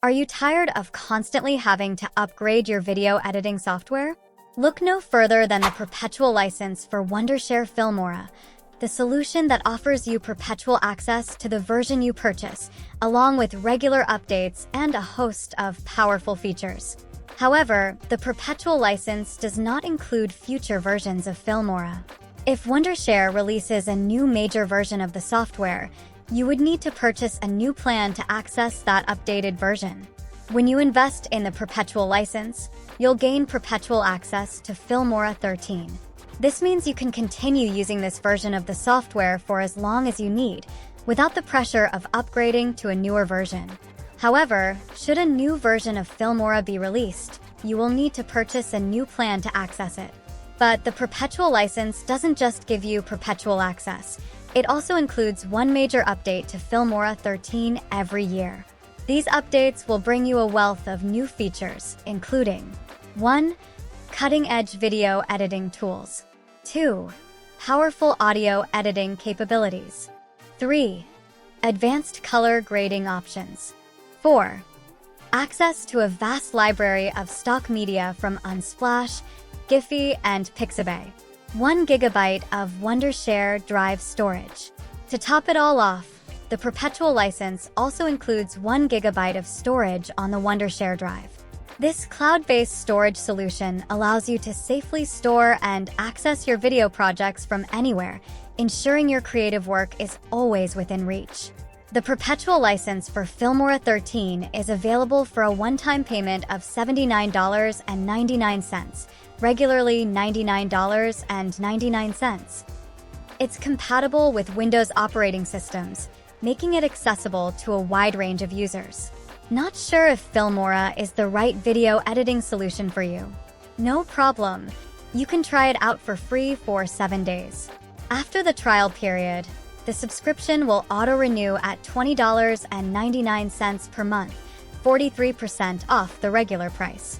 Are you tired of constantly having to upgrade your video editing software? Look no further than the perpetual license for Wondershare Filmora, the solution that offers you perpetual access to the version you purchase, along with regular updates and a host of powerful features. However, the perpetual license does not include future versions of Filmora. If Wondershare releases a new major version of the software, you would need to purchase a new plan to access that updated version. When you invest in the perpetual license, you'll gain perpetual access to Filmora 13. This means you can continue using this version of the software for as long as you need, without the pressure of upgrading to a newer version. However, should a new version of Filmora be released, you will need to purchase a new plan to access it. But the perpetual license doesn't just give you perpetual access. It also includes one major update to Filmora 13 every year. These updates will bring you a wealth of new features, including 1. Cutting-edge video editing tools. 2. Powerful audio editing capabilities. 3. Advanced color grading options. 4. Access to a vast library of stock media from Unsplash, Giphy, and Pixabay. 1 GB of Wondershare drive storage. To top it all off, the perpetual license also includes 1 GB of storage on the Wondershare drive. This cloud-based storage solution allows you to safely store and access your video projects from anywhere, ensuring your creative work is always within reach. The perpetual license for Filmora 13 is available for a one-time payment of $79.99, regularly $99.99. It's compatible with Windows operating systems, making it accessible to a wide range of users. Not sure if Filmora is the right video editing solution for you? No problem. You can try it out for free for 7 days. After the trial period, the subscription will auto-renew at $20.99 per month, 43% off the regular price.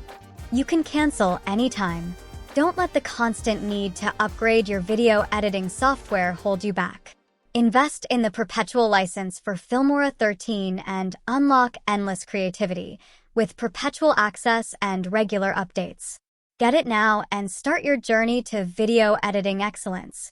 You can cancel anytime. Don't let the constant need to upgrade your video editing software hold you back. Invest in the perpetual license for Filmora 13 and unlock endless creativity with perpetual access and regular updates. Get it now and start your journey to video editing excellence.